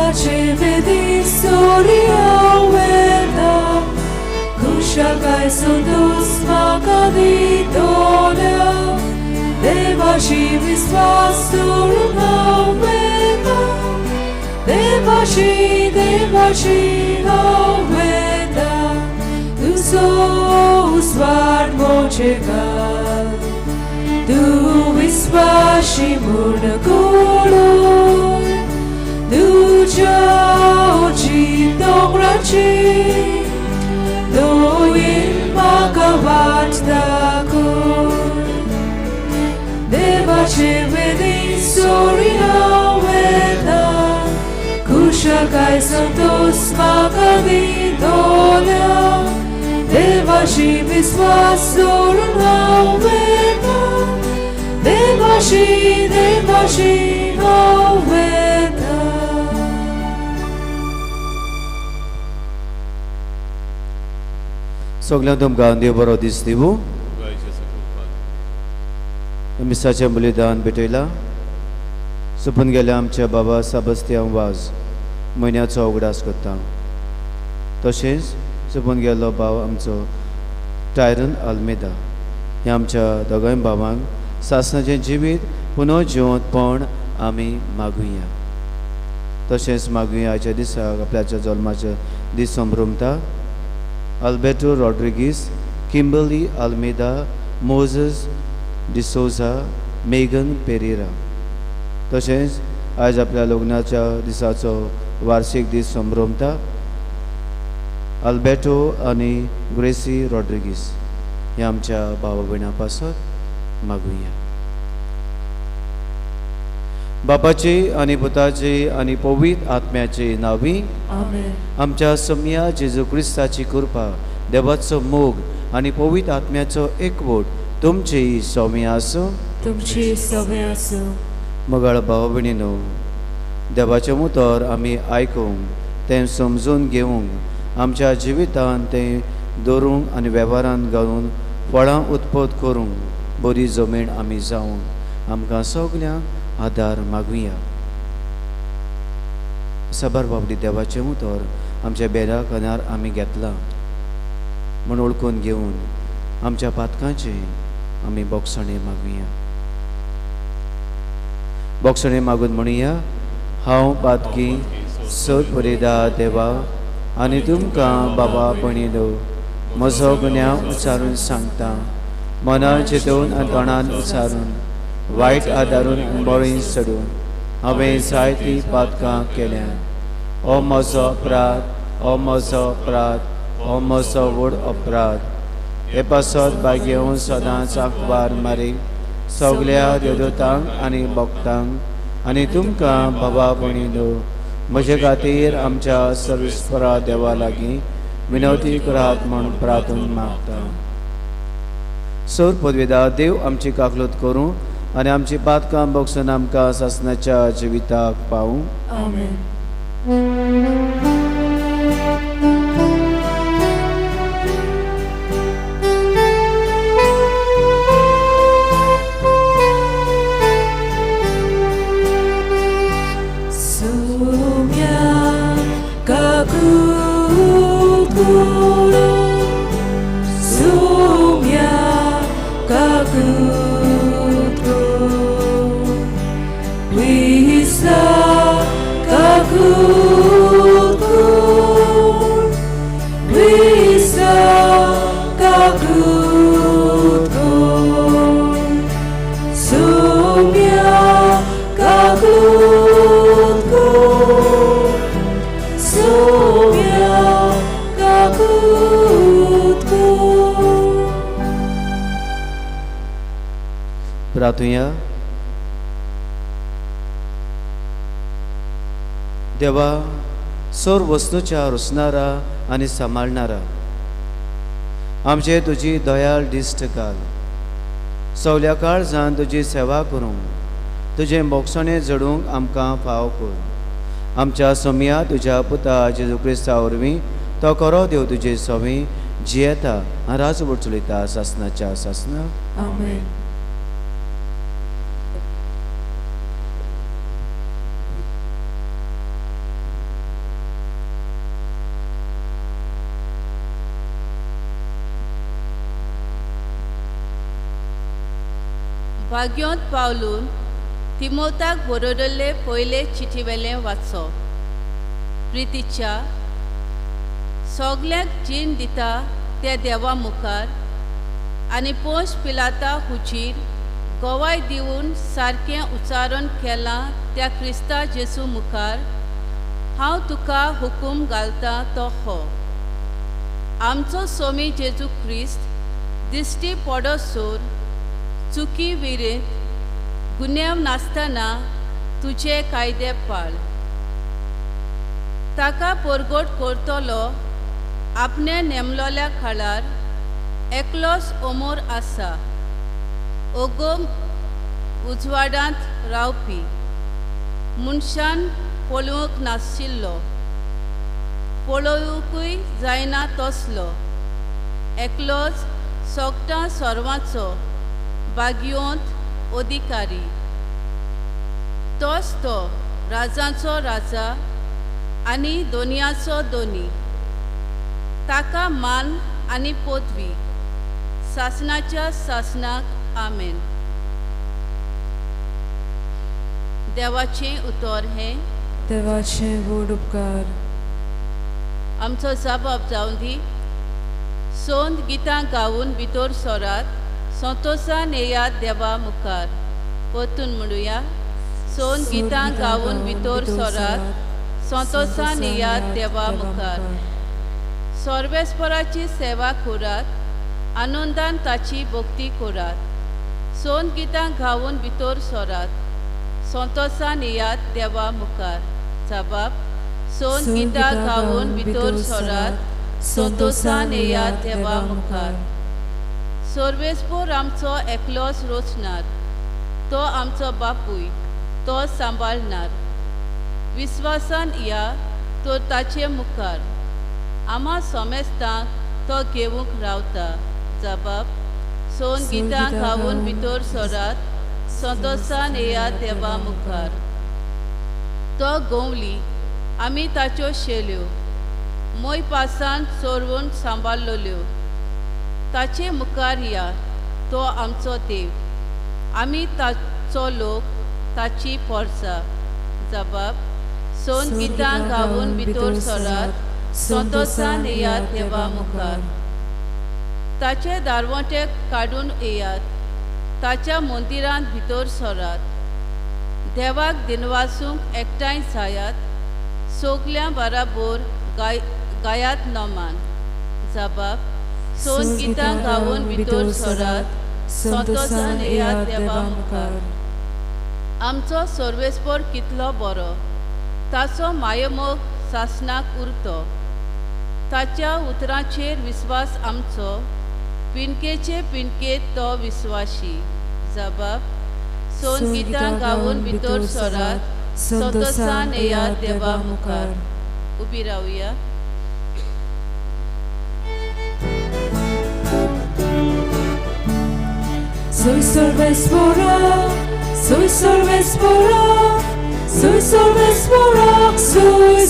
Vedi soriaweta Kushakai sundus makaditola Devashi visvasurunaveta Devashi aveta Tu so swart mocheka Tu visvashi murnakolo Dujoji dongrachi Doin magavat dakor Devachi vedin sorina veda Kushakai santos magavidola Devachi visvasurna veda Devachi aveda सगळ्यांक तुमकां देव बरो दीस दिवं मिसाचें बलिदान भेटयलां सुपून गेल्या आमच्या बाबा साबस्तियान was म्हयन्याचो उगडास करता तशेंच सुपून गेल्लो भाव आमचो टायरन आल्मेदा ह्या आमच्या दोगांय भावांक सासणाचें जिवीत पुनो जिवंतपण आमी मागुया तशेंच मागुया आयच्या दिसाक आपल्याच्या जल्माचे दीस संभ्रमता Alberto Rodriguez, Kimberly Almeida, Moses D'Souza, Megan Pereira. तशेंच आज आपल्या लग्नाच्या दिसाचो वार्षिक दीस संभ्रमता अल्बर्टो आनी ग्रेसी रॉड्रिगीस ह्या आमच्या भावा भयणां पासत मागुया बापाची आनी पुताची आनी पवित्र आत्म्याची नावी आमच्या सम्या जेजू क्रिस्ताची कृपा देवाचो मोग आनी पवित्र आत्म्याचो एकवट तुमची सौम्य आसूं मगाळ भाव भयणीनो देवाचें उतर आमी आयकूंक तें समजून घेवंक आमच्या जिवितांत तें दवरूंक आनी वेव्हारांत घालून फळां उत्पन्न करूंक बरी जमीन आमी जावंक आमकां सगल्यांक आदार मागुया सबर बाबडी देवाचें उतर आमच्या बेरा कनार आमी घेतलां म्हूण ओळखून घेवन आमच्या पातकांचे आमी बोगसणे मागुया बोगसणे मागून म्हणुया हांव पातकी सत परिदा देवा आनी तुमकां बाबा भयणीनो म्हजो गुन्यांव उच्चारून सांगता मनान चिंतून आनी तोंडान उच्चारून वायट आदारून बळीं चडून हांवें जायतीं पातकां केल्यां हो म्हजो अपराध हो म्हजो अपराध हो म्हजो व्हड अपराध हे पासत बागेवन सदांच आंखवार मारी सगल्या देवदूतांक आनी भक्तांक आनी तुमकां बाबा भयणीनो म्हजे खातीर आमच्या सर्वेस्परा देवा लागीं विनवती करात म्हूण प्रार्थना मागता सर पदवेदार देव आमची काकलूत करूं आनी आमची पातकां बोगसून आमकां सासणाच्या जिविताक पावूं आमेन प्रार्थुया देवा सोर वस्तूच्या रुसणारा आनी सांबाळणारा आमचे तुजी दयाळ दिश्ट घाल सवल्या काळ जावन तुजी सेवा करूंक तुजें मोक्षणे जडूंक आमकां फाव कर आमच्या सम्या तुज्या पुता जेजू क्रिस्ता वरवीं तो खरो देव तुजे सवी जियेता आनी राजवट चलयता सासणाच्या सासना आमेन वाग्योंत पावलून तिमोथाक बरोयल्ले पयले चिठीवेलें वाचो. प्रितीच्या सगल्यांक जीण दिता ते देवा मुखार आनी पोंच पिलाता हुचीर गोवाय दिवन सारकें उच्चारण केलां त्या क्रिस्ता जेजू मुखार हांव तुका हुकूम घालतां तो हो. आमचो सोमी जेजू क्रिस्त दिश्टी पडोसोर चुकी विरीत गुन्यांव नासतना तुजे कायदे पाळ. ताका परगट करतलो आपणे नेमलोल्या काळार एकलोच अमोर आसा. ओगोम उजवाडांत रावपी मनशान पळोवंक नाशिल्लो, पळोवंकूय जायना तसलो एकलोच सोगटां सर्वांचो भाग्योंत अधिकारी. तोच तो राजांचो राजा आनी दोनयाचो दोनी. ताका मान आनी पदवी सासनाच्या सासनाक आमेन. देवाचें उतर हें देवाचें व्हड उपकार. आमचो जबाब जावन दी. सोंत गितां गावून भितर सोरात संतोशान येयात देवा मुखार. परतून म्हणुया. सोंत गितां गावून भितर सोरात संतोशान येयात देवा मुखार. सर्वेस्पराची सेवा करात, आनंदान ताची भक्ती करात. सोंत गितां गावून भितर सोरात संतोशान येयात देवा मुखार. जबाब. सोंत गितां गावून भितर सोरात संतोशान येयात देवा मुखार. सर्वेस्पर आमचो एकलोच रोचणार, तो आमचो बापूय, तो सांबाळणार. विस्वासान या तर ताचे मुखार आम्हा समेस्तांक तो घेवंक रावता. जबाब. सोंत गितां गावून भितर सोरात संतोशान येयात देवा मुखार. तो गोवली आमी ताच्यो शेल्यो मोय पासान चोरवून सांबाळलोल्यो. ताचे मुखार या तो आमचो देव, आमी ताचो लोक, ताची पोरसां. जबाब. सोंत गितां गावून भितर सोरात संतोशान येयात देवा मुखार. ताचे दारवटे काडून येयात, ताच्या मंदिरांत भितर सोरात. देवाक दिनवासूंक एकठांय जायात, सगल्यां बाराबर गायात नोमान. जबाब. सोंत गितां गावून भितर सोरात संतोशान येयात देवा मुखार. आमचो सर्वेस्पर कितलो बरो, ताचो मायमोग सासनाक उरतो. ताच्या उतरांचेर विस्वास आमचो, पिणकेचे पिणकेत तो विस्वासी. जबाब. सोंत गितां गावून भितर सोरात संतोशान येयात देवा मुखार. उबी रावया. Soy Solvespora, soy Solvespora, soy Solvespora, soy.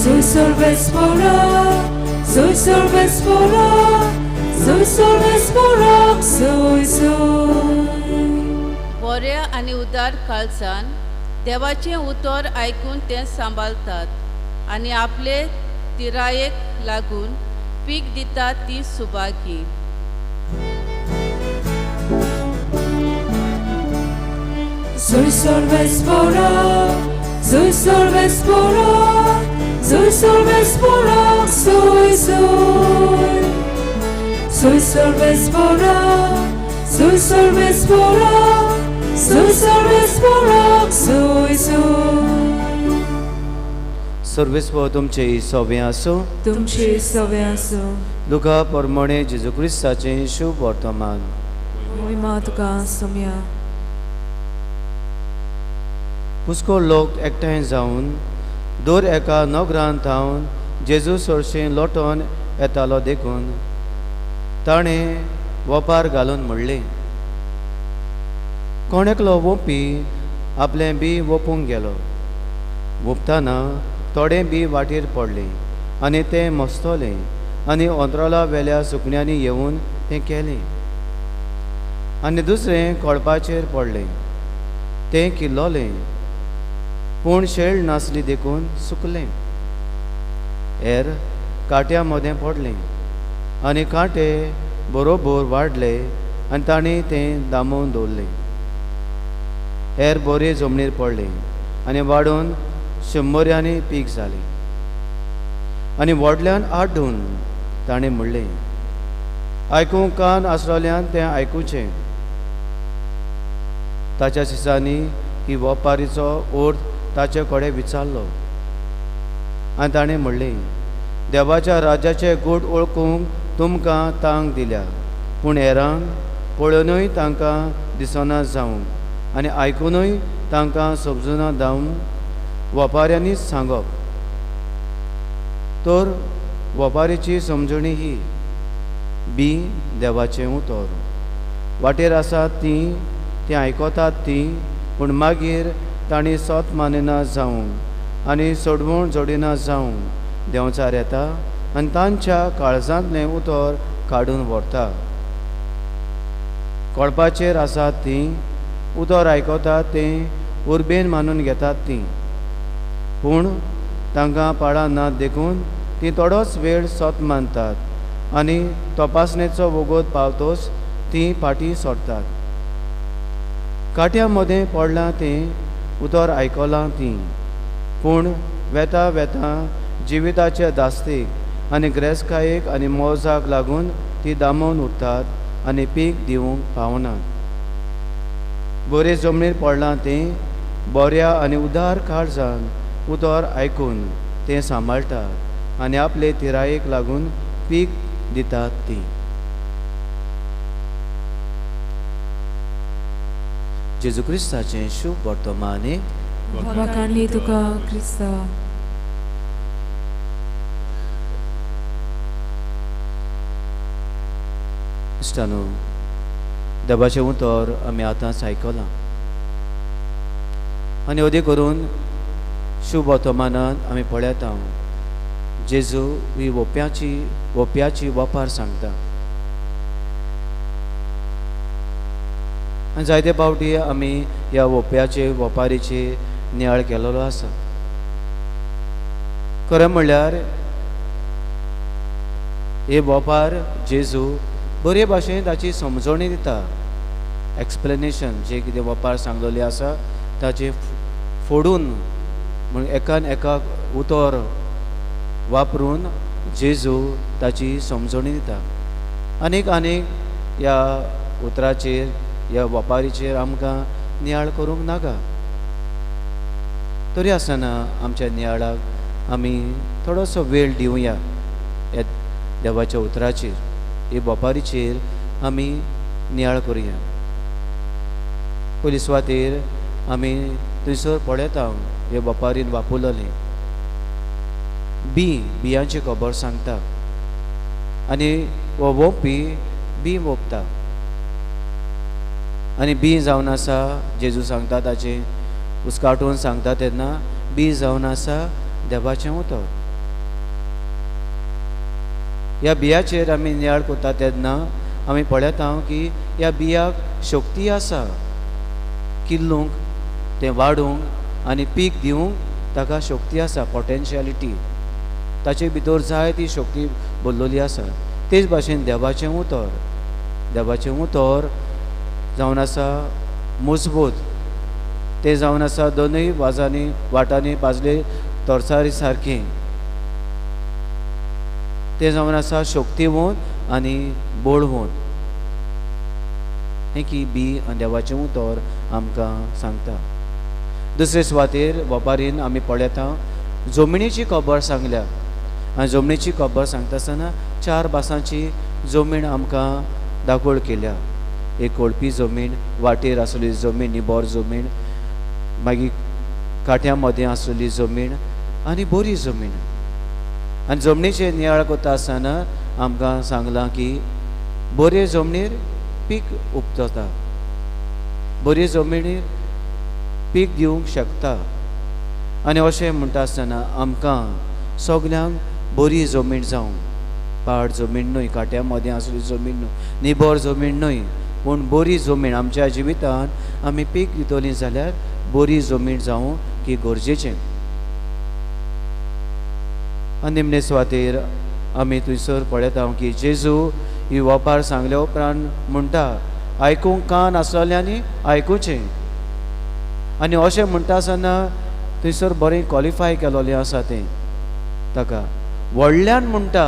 Soy Solvespora, soy Solvespora, soy Solvespora, soy. बऱ्या आनी उदार काळजान देवाचें उतर आयकून ते सांबाळतात आनी आपले तिरायेक लागून पीक दितात ती Subhagi. Soy Solvespora, soy Solvespora, soy Solvespora, soy. Soy Solvespora, soy Solvespora, soy Solvespora, soy. सर्वेस्व तुमचे सोबे आसो. तुमचे सवे आसो. लुका प्रमाणे जेजू क्रिस्ताचें शुभ वर्तमान. महिमा तुका सोम्या. हुस्को लोक एकठांय जावन दर एका नगरांत थावन जेजू चडशें लोटोन येतालो देखून ताणें वपार घालून म्हणलें, कोण एकलो वोपी आपलें बी वोपूंक गेलो. वोपतना थोडे बी वाटेर पडले आनी ते मस्तोले आनी अंतराला वेल्या सुकण्यांनी येवन तें केलें. आनी दुसरें कळपाचेर पडलें. तें किल्लोलें, पूण शेळ नासली देखून सुकलें. हेर काट्या मदें पडलें आनी कांटे बरोबर वाडले आनी ताणें तें दामून दवरलें. हेर बरे जमनीर पडलें आनी वाडून 100 पीक जालें. आनी व्हडल्यान आड्डून ताणें म्हणलें, आयकूंक कान आसलोल्यान तें आयकुचें. ताच्या दिसांनी ही वेपारीचो अर्थ ताचे कडेन विचारलो आनी ताणें म्हणलें, देवाच्या राज्याचे गूढ वळखूंक तुमकां तांक दिल्या, पूण हेरांक पळोवनूय तांकां दिसना जावंक आनी आयकुनूय तांकां समजुना जावंक वेपाऱ्यांनीच सांगप. तर वेपारीची समजणी ही बी देवाचें उतर. वाटेर आसात तीं आयकतात तीं, पूण मागीर तांणी सोत मानिना जावंक आनी सोडवण जोडिना जावंक देंवचार येता आनी तांच्या काळजांतलें उतर काडून व्हरता. कळपाचेर आसात तीं, उतर आयकतात तें, उर्बेन मानून घेतात तीं, पूण तांकां पाळा नात देखून तीं थोडोच वेळ सोत मानतात आनी तपासणेचो वगत पावतोच तीं फाटीं सरतात. काट्या मदें पडलां तें, उतर आयकलां तीं, पूण वेता वेता जिविताचे दास्तीक आनी ग्रेसकायेक आनी मोजाक लागून तीं दामून उरतात आनी पीक दिवंक पावनात. बरे जमनीर पडलां तें, बऱ्या आनी उदार काळजान उतर आयकून तें सांबाळटात आनी आपले तिरायेक लागून पीक दितात तीं. जेजू क्रिस्ताचें शुभ वर्तमाने वाखाणली तुका क्रिस्ता. इश्टानो, देवाचें उतर आमी आतांच आयकलां आनी अदी करून शुभ वर्तमानांत आमी पळयता जेजू ही ओप्याची वेपार सांगता. आनी जायते फावटी आमी ह्या ओप्याचे वेपारीची नियाळ केलेलो आसा. खरें म्हणल्यार हे वेपार जेजू बरे भाशेन ताची समजणी दिता. एक्सप्लेनेशन जे कितें वेपार सांगलेले आसा ताचे फोडून म्हण एकान एकाक उतर वापरून जेजू ताची समजणी दिता. आनीक ह्या उतराचेर ह्या वेपारीचेर आमकां नियाळ करूंक नाका. तरी आसतना आमच्या नियाळाक आमी थोडोसो वेळ दिवया. ह्या देवाच्या उतराचेर, हे वेपारीचेर आमी नियाळ करुया. पयली सुवातेर आमी थंयसर पळयता हे वेपारीन वापरलेलें बियांची खबर सांगता आनी हो वोपी बी वोपता. आनी बी जावन आसा जेजू सांगता ताचें उस्काटून सांगता तेन्ना बी जावन आसा देवाचें उतर. ह्या बियाचेर आमी नियाळ करता तेन्ना आमी पळयता की ह्या बियाक शक्ती आसा किल्लूंक, तें वाडूंक आनी पीक दिवंक ताका शक्ती आसा, पोटेन्शियलिटी ताचे भितर जाय ती शक्ती भरलेली आसा. तेच भाशेन देवाचें उतर जावन आसा मजबूत. तें जावन आसा दोनूय वाटांनी पाजले तोरसारी सारकें. तें जावन आसा शक्तिवंत आनी बळवंत. हें की बी आनी देवाचें उतर आमकां सांगता. दुसरे सुवातेर वेपारीन आमी पळयता जमनीची खबर सांगल्या. आनी जमनीची खबर सांगता आसतना 4 भासांची जमीन आमकां दाखोळ केल्या. एक कोळपी जमीन, वाटेर आसलेली जमीन, निबोर जमीन, मागीर काट्या मदें आसलेली जमीन आनी बरी जमीन. आनी जमनीचेर नियाळ करता आसतना आमकां सांगलां की बरे जमनीर पीक उगता, बरे जमनीर पीक दिवंक शकता. आनी अशें म्हणटा आसतना आमकां सगल्यांक बरी जमीन जावं, पाड जमीन न्हय, काट्या मदें आसली जमीन न्हय, निबोर जमीन न्हय, पूण बरी जमीन आमच्या जिवितांत आमी पीक दितलीं जाल्यार बरी जमीन जावं की गरजेचें. आनी निमणे सुवातेर आमी थंयसर पळयता की जेजू ही वपार सांगल्या उपरांत म्हणटा आयकूंक कान आसलेल्यांनी आयकुचें. आनी अशें म्हणटा आसतना थंयसर बरें क्वॉलिफाय केलोलें आसा तें ताका व्हडल्यान म्हणटा,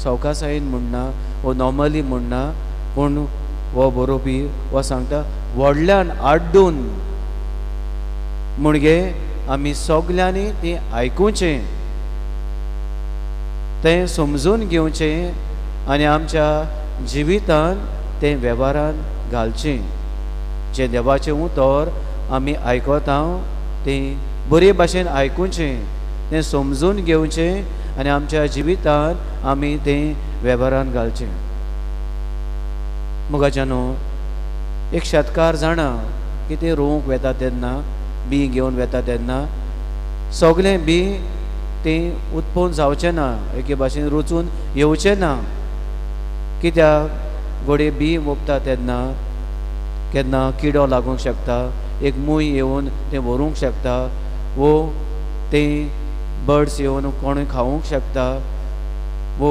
सवकासायेन म्हणना वो नॉर्मली म्हणना, पूण हो बरोवपी हो सांगता व्हडल्यान आड्डून म्हणजे आमी सगल्यांनी तें आयकुचें, तें समजून घेवचें आनी आमच्या जिवितांत तें वेव्हारांत घालचें. जें देवाचें उतर आमी आयकता तें बरे भाशेन आयकुचें, तें समजून घेवचें आनी आमच्या जिवितांत आमी तें वेव्हारांत घालचें. मुगाच्यानो एक शेतकार जाणा की तें रोवंक वेता तेन्ना बी घेवन वेता तेन्ना सगलें बी तें उत्पन्न जावचें ना, एके भाशेन रुचून येवचें ना. कित्याक घोडे बी मोपता तेन्ना केन्ना किडो लागूंक शकता, एक मूय येवन तें व्हरूंक शकता, वो तें बर्ड्स येवन कोणूय खावूंक शकता, वो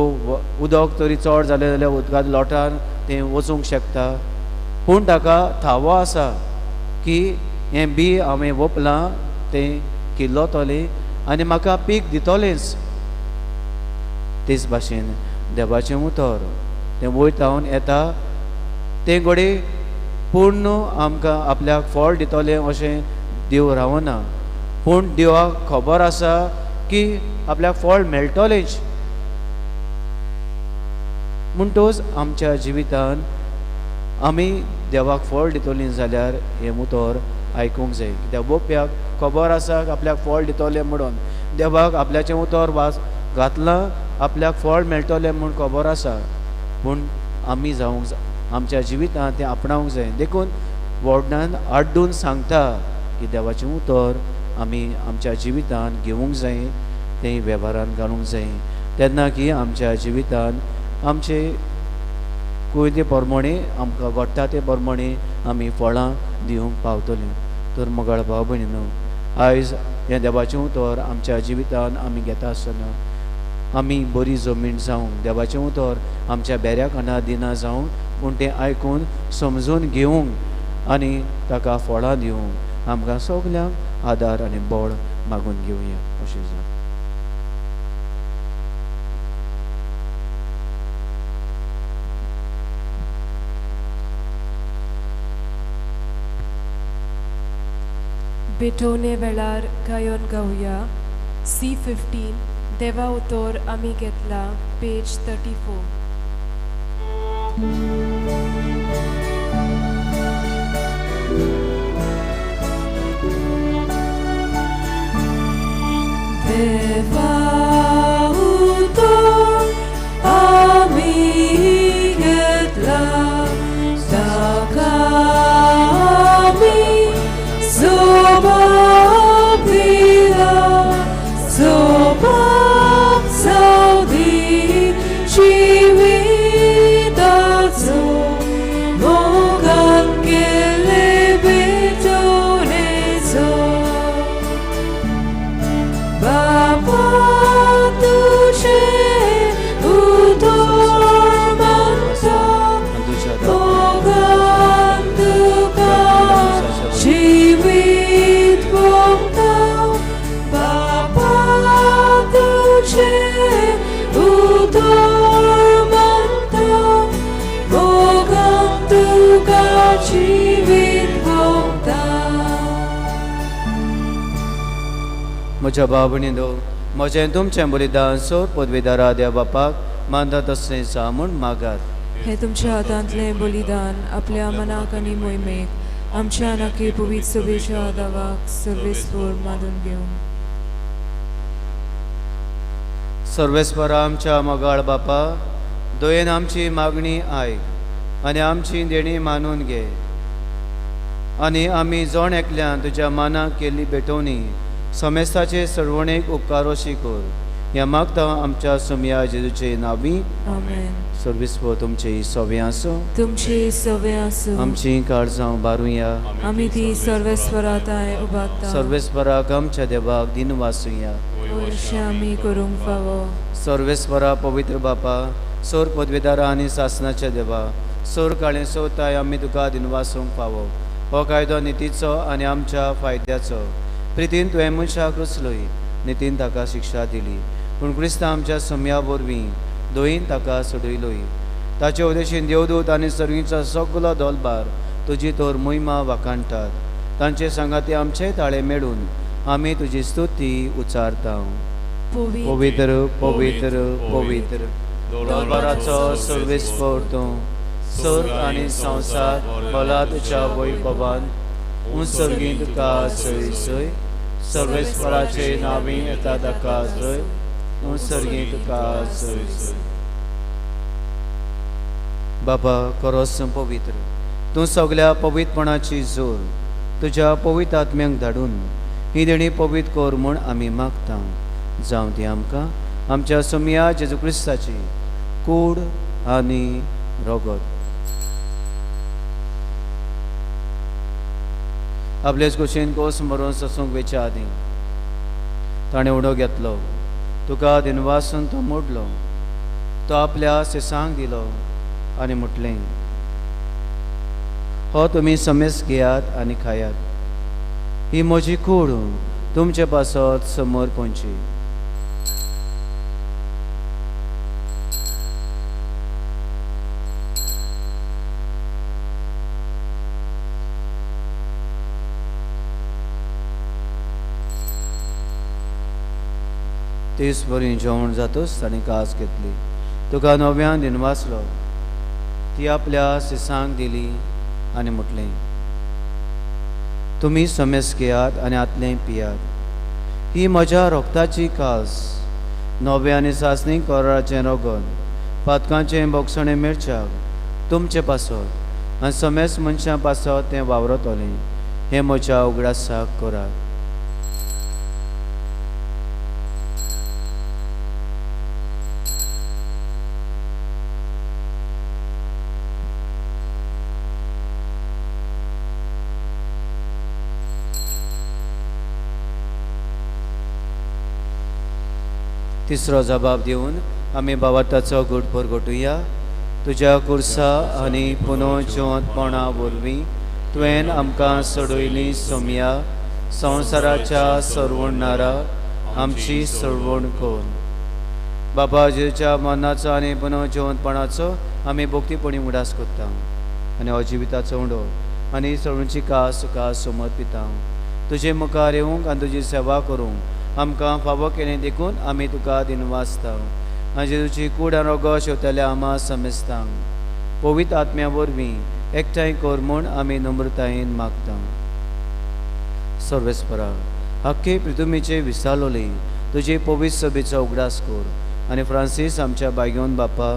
उदक तरी चड जालें जाल्यार उदकांत लोटान तें वचूंक शकता. पूण ताका थावो आसा की हें बी हांवें वोपलां तें किल्लोतलें आनी म्हाका पीक दितलेंच. तेच भाशेन देवाचें उतर तें वयतावन येता तें घोडे पूर्ण आमकां आपल्याक फळ दितलें अशें देव रावना, पूण देवाक खबर आसा की आपल्याक फळ मेळटलेंच. म्हणटोच आमच्या जिवितांत आमी देवाक फळ दितलीं जाल्यार हें उतर आयकूंक जाय. कित्याक बोप्याक खबर आसा आपल्याक फळ दितलें म्हणून, देवाक आपल्याचें उतर घातलां आपल्याक फळ मेळटलें म्हूण खबर आसा, पूण आमी जावंक आमच्या जिवितांत तें आपणावंक जाय. देखून व्हडल्यान आड्डून सांगता की देवाचें उतर आमी आमच्या जिवितांत घेवंक जाय, तें वेव्हारांत घालूंक जाय. तेन्ना की आमच्या जिवितांत आमचे कुयदे प्रमाणे आमकां घडटा ते प्रमाणे आमी फळां दिवंक पावतलीं. तर मोगाळ भाव भयणीनो, आयज हें देवाचें उतर आमच्या जिवितांत आमी घेता आसतना आमी बरी जमीन जावंक, देवाचें उतर आमच्या बेऱ्या काना दिना जावंक, पूण तें आयकून समजून घेवंक आनी ताका फळां दिवंक आमकां सगल्यांक आदार आनी बळ मागून घेवया. अशें जावन बेटोने वेळार गायन गावया. C15 देवा उतर आमी घेतला, पेज 34. देवा उतर आमी घेतला, ताका आमी सोबाब दिला, सोबाब जावदी जिविताचो मोगान गेले बेटोनेचो. बाबा तुझे उतर मानता, मोगान तुका जिवीत भोगता. बाबा तुझे उतर मानता, मोगान तुका जिवीत भोगता. म्हज्या भाव भयणीनो, म्हजें तुमचें बलिदान सोर पदवीदारा देव बापाक मानता तसलें जा म्हूण मागात. हे तुमच्या हातांतलें बलिदान आपल्या मनाक आनी मोहिमेक आमच्या नाकी पवित्र सभेच्या दावाक सर्वेस्पर मानून घेवन. सर्वेस्परा आमच्या मोगाळ बापा, दोयेन आमची मागणी आयक आनी आमची देणी मानून घे. आनी आमी जण एकल्यान तुज्या मानाक केल्ली बेटोवणी समेस्ताचे सडवणेक उपकार अशी कर. ह्या मागता आमच्या सुमया जेजूचे नांवी. आमेन. सर्विस्पो तुमची सवे आसूं तुमची सवय आसूं आमची काळजां बारुया आमी ती सर्वेस्पराताय उबारता सर्वेस्पराक आमच्या देवाक दिन वासुया अशें आमी करूंक फावो सर्वेस्परा पवित्र बापा सोर पदवीदारा आनी शासनाच्या देवा सोर काळें सोताय आमी तुका दिन वासूंक फावो हो कायदो नितीचो आनी आमच्या फायद्याचो प्रितीन तुवें मनशाक रुचलोय नितीन ताका शिक्षा दिली पूण क्रिस्तांव आमच्या सम्या वरवीं दोयीन ताका सोडयलोय ताचे उद्देशीन देवदूत आनी सर्वींचो सगलो दोलबार तुजी तोर मोहिमा वाखाणटात तांचे सांगाती आमचे ताळे मेळून आमी तुजी स्तुती उच्चारता पवित्र पवित्र पवित्र दोलबाराचो सर्वेस्पर तूं सोर आनी संवसार भला तुज्या वैभवान उंचरगी तुका सय सय सर्वेस्पराचे नावी येता ताका जय उंचरगी तुका सय सय बाबा खरोच पवित्र तूं सगळ्या पवित्रपणाची जोर तुज्या पवित्र आत्म्यांक धाडून ही देणी पवित्र कोर म्हूण आमी मागता जावं ती आमकां आमच्या सोम्या जेजू क्रिस्ताची कूड आनी रगत आपलेच कुशीन कोस मरून ससूंक वेच्या आदी ताणें उडो घेतलो तुका दिनवासून तो मोडलो तो आपल्या सिसांक दिलो आनी म्हटलें हो तुमी समेस घेयात आनी खायात ही म्हजी कूड तुमचे पासत समोर पोंची तीस बरी जेवण जातूच ताणें कास घेतली तुका नव्यान दिनवासलो ती आपल्या सिसांक दिली आनी म्हटलें तुमी समेस घेयात आनी आतलें पियात ही म्हज्या रोगताची कास नवे आनी सासणी कोराचें रोगन पातकांचें बोगसणें मिरच्याक तुमचे पासत आनी समेस मनशां पासत तें वावरतलें हें म्हज्या उगडासाक करात तिसरो जबाब दिवन आमी भावार्थाचो घोट परगटुया तुज्या कुर्सा आनी पुनर्जिवंतपणा वरवीं तुवें आमकां सोडयली सोम्या संवसाराच्या सरवणारा आमची सरवण कोर बाबा जेच्या मरणाचो आनी पुनर्जिवंतपणाचो आमी भोक्तीपणी उडास करता आनी हो जिविताचो उंडो आनी सरवणची कास तुका समर्पिता तुजे मुखार येवंक आनी तुजी सेवा करूंक आमकां फावो केलें देखून आमी तुका दिनवासता आनी जेजूची कूड आनी रोगो शेवतल्या आमा समेस्तांक पवित्र आत्म्या वरवीं एकठांय कर म्हूण आमी नम्रतायेन मागता सर्वेस्परा हक्के प्रितुमीचे विसालोली तुजे पवित्र सभेचो उगडास कर आनी फ्रांसीस आमच्या बायगोन बापा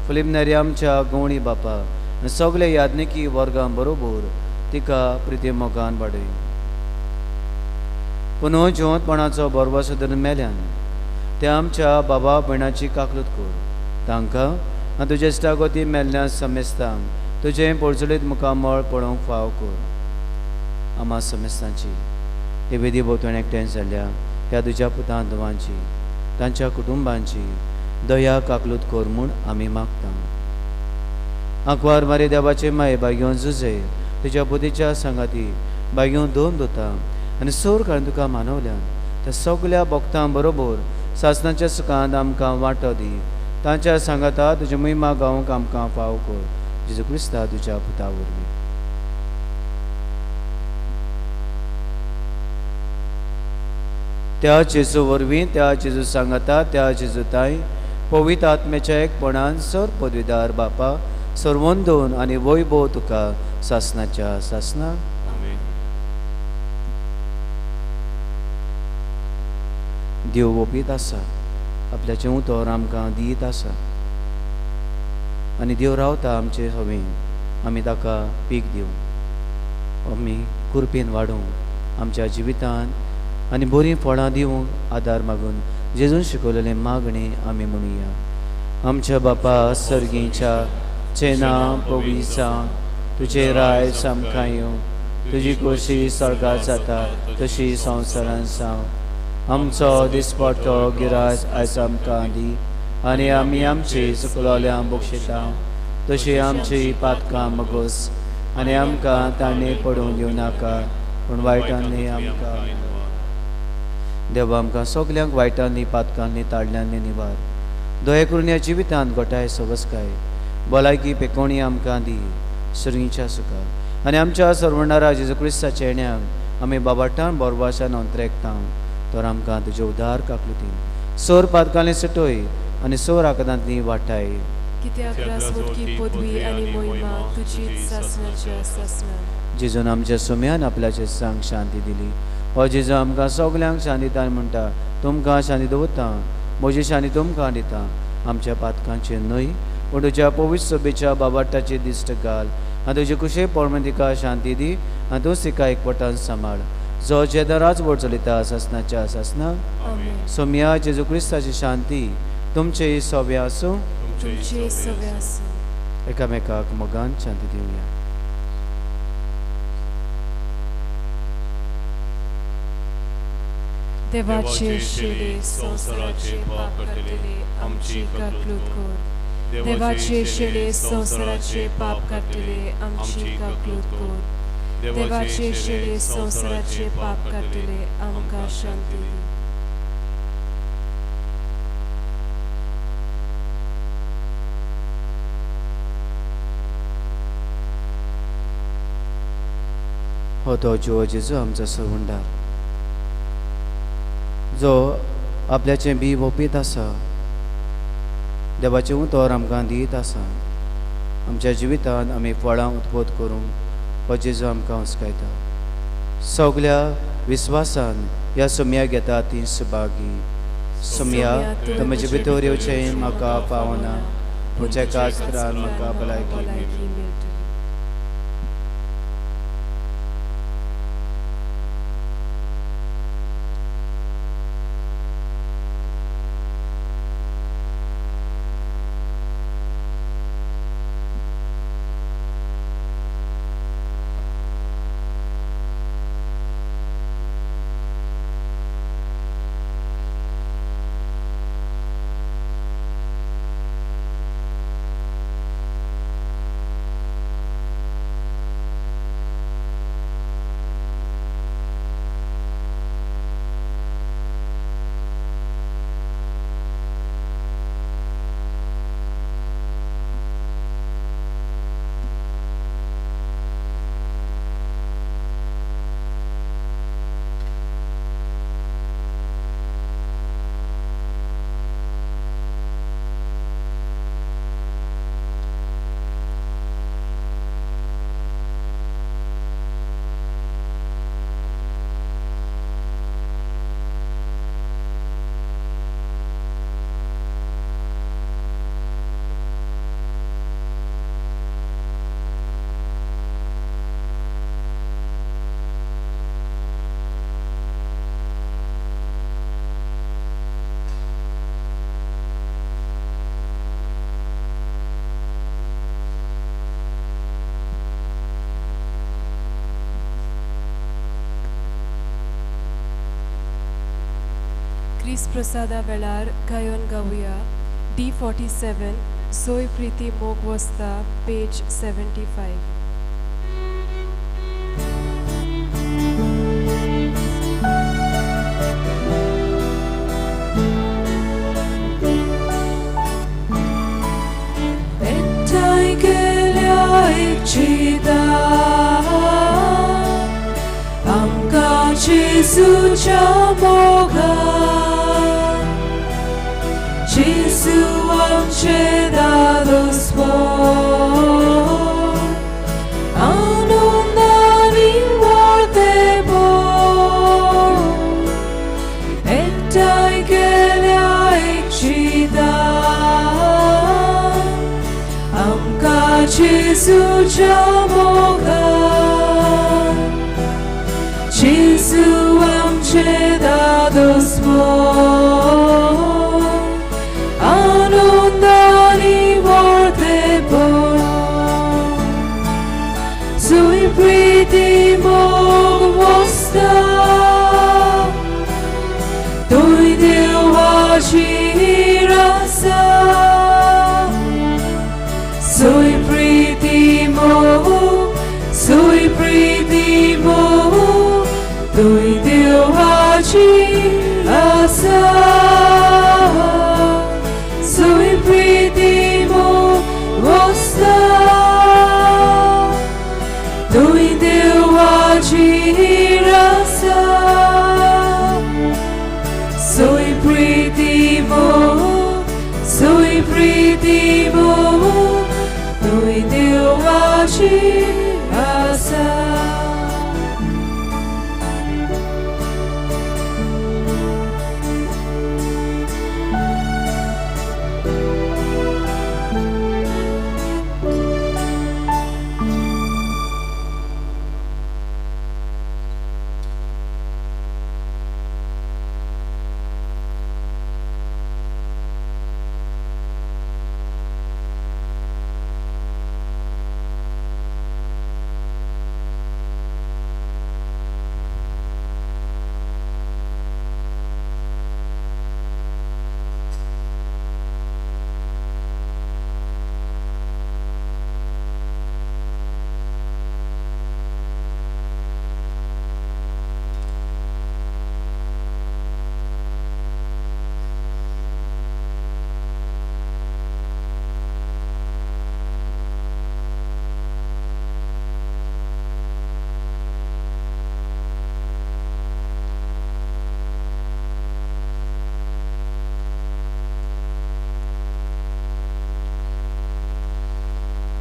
फिलीप नेरी आमच्या गवणी बापा आनी सगळे याज्ञिकी वर्गां बरोबर तिका प्रिती मोगान वाडय पुनर्जिवंतपणाचो बरवासो धरून मेल्यान ते आमच्या बाबा भयणाची काकलूत कर तांकां आनी तुजे इश्टागोती मेल्ल्या समेस्तांक तुजें पडचुलीत मुखामळ पळोवंक फाव कर आमा समेस्तांची हे विधी भोंवतणी एकठांय जाल्ल्या ह्या तुज्या पुतांतवांची तांच्या कुटुंबांची दया काकलूत कर म्हूण आमी मागता आंकवार मारी देवाचे माये बागेवन झुजे तुज्या बुद्धीच्या सांगाती बागेवन दोन दोता आनी सोर काळून तुका मानवल्यान त्या सगळ्या भक्तां बरोबर सासणाच्या सुखांत आमकां वांटो दी तांच्या सांगाता तुजी महिमा गावंक आमकां फाव कर जेजू क्रिस्ता तुज्या पुता वरवीं त्या जेजू वरवीं त्या जेजू सांगाता त्या जेजूताय पवित्र आत्म्याच्या एकपणान सर पदवीदार बापा सर्वोंदोन आनी वैभव तुका सासणाच्या सासणाक देव ओपीत आसा आपल्याचें उतर आमकां दीत आसा आनी देव रावता आमचे हवेन आमी ताका पीक दिवं आमी कुरपेन वाडूंक आमच्या जिवितान आनी बरीं फळां दिवंक आदार मागून जेजून शिकयलेलें मागणें आमी म्हणुया आमच्या बापा सर्गीच्या चे नांव पवित्र तुझे राय सामका येवं तुजी खोशी स्वर्गात जाता तशी संवसारांत जावं आमचो दिसपट्टो गिरायस आयज आमकां दी आनी आमी आमची चुकलोल्यां बक्षिता तशी आमची पातकां मगोस आनी आमकां तांणी पडून दिवं नाका पूण वायटांनी आमकां देवा आमकां सगल्यांक वायटांनी पातकांनी ताळल्यांनी निवार दया करून ह्या जिवितांत गोठाय सवस्काय भलायकी पेकोणी आमकां दी सर्गीच्या सुखा आनी आमच्या सर्वणारा जेजू क्रिस्ताच्या येण्याक आमी बाबाटान बोरवाशान अंतरेकता तर आमकां तुजे उदार काकलुतीन सोर पातकांनी सटोय आनी सोर आकांतांतली वाटाय कित्याक रासवटकी पदवी आनी मोहिमा तुजीच सासणाची आसना जेजून आमच्या सुम्यान आपल्याचे सांग शांती दिली हो जेजू आमकां सगल्यांक शांती दिता म्हणटा तुमकां शांती दवरता म्हजी शांती तुमकां दिता आमच्या पातकांचेर न्हय पूण तुज्या पवित्र सभेच्या बाबाटाचेर दिश्ट घाल आनी तुजे कुशे पळोवन तिका शांती दी आनी तूं तिका एकवटान सांबाळ जो जेदराच वर चलयता सासनाच्या सासना सोम्या जेजू क्रिस्ताची शांती तुमचे सव्या आसूं तुमचे सवे आसूं एकामेकाक मोगान शांती दिवया देवाचे शेळे संसाराचे पाप काडटले आमची काकलूत कोर देवाचे शेळे संसाराचे पाप काडटले आमची काकलूत कोर देवाचे शेळे संसाराचे पाप काडटले आमकां शांती दी हो तो जेजू आमचो सर्वंडार जो आपल्याचे बी ओपीत आसा देवाचें उतर आमकां दीत आसा आमच्या जिवितांत आमी फळां उत्पोत करूंक हो जेजू आमकां उस्कायता सगल्या विस्वासान ह्या सोम्या घेता ती सुभागी सोम्या तूं म्हजे भितर येवचें म्हाका पावना म्हज्या कास्त्रान म्हाका भलायकी मेळटली क्रिस प्रसादा वेळार गायन गावया D47 सोय प्रीती मोग वस्ता page 75 Jesu'cia moga Jesu amce dado spor Anundani morte bor Entai gelea ecida Amca Jesu'cia moga Jesu amce dado spor Anundani सोई प्रीति मोस्ता तुई देवाची रसा सोई प्रीति मो तुई देवाची रसा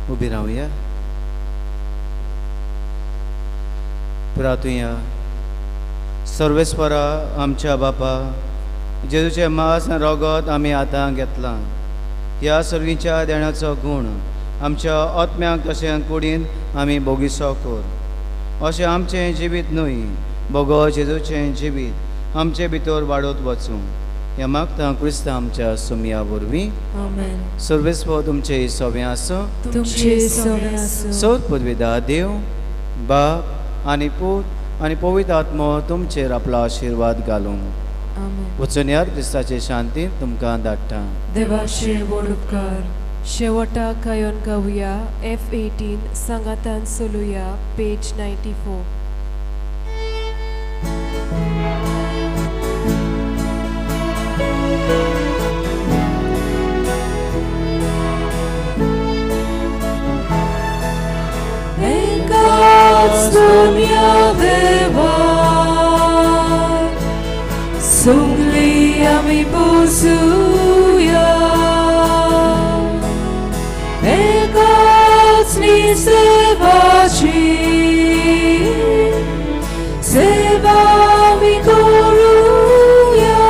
उभी राहूया. प्रार्थूया. सर्वेस्परा आमच्या बापा, जेजूचे मांस आनी रगत आमी आतां घेतलां. ह्या सर्वीच्या देण्याचो गूण आमच्या आत्म्याक तशें कुडीन आमी भोगिसो कर. अशें आमचें जिवीत न्हय, भोगो जेजूचें जिवीत आमचे भितर वाडत वचूं. ह्या मागता क्रिस्त आमच्या सुमया वरवीं. आमेन. सर्वेस्पर तुमचे सवें आसूं. तुमचे सवें आसूं. सोद पदवेदार देव, बाप आनी पूत आनी पवित्र आत्मो तुमचेर आपलो आशिर्वाद घालूं. आमेन. वचून यार क्रिस्ताचे शांतीन तुमकां धाडटा. देवाचे व्हड उपकार. शेवटाक कायोन गावया. F18 सांगातान चलुया. Page 94. Dunia deva sungli ami bosuya ekatni sevachi seva mi koruya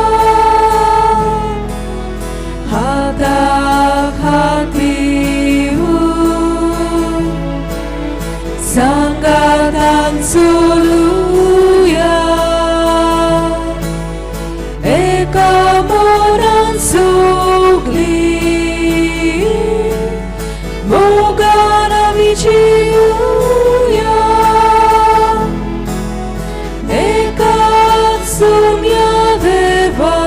hada khatiu Sangatan suluya Eka moran sugli Mogana vichiuya Eka sumya deva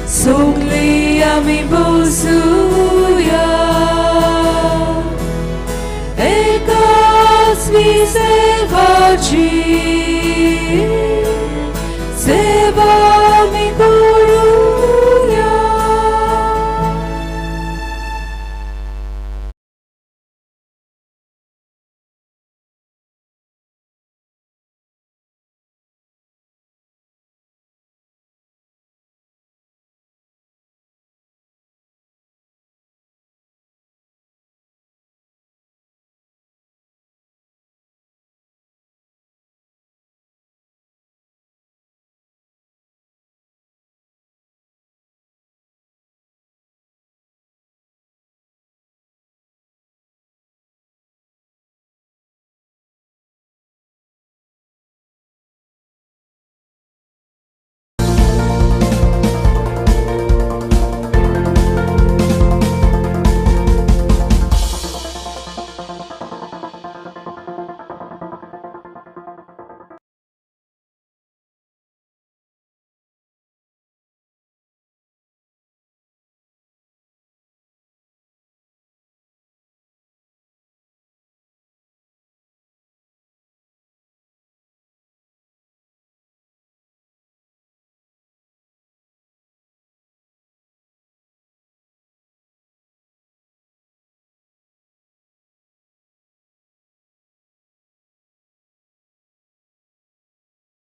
Sugli ami bosuya Eka svi sevaci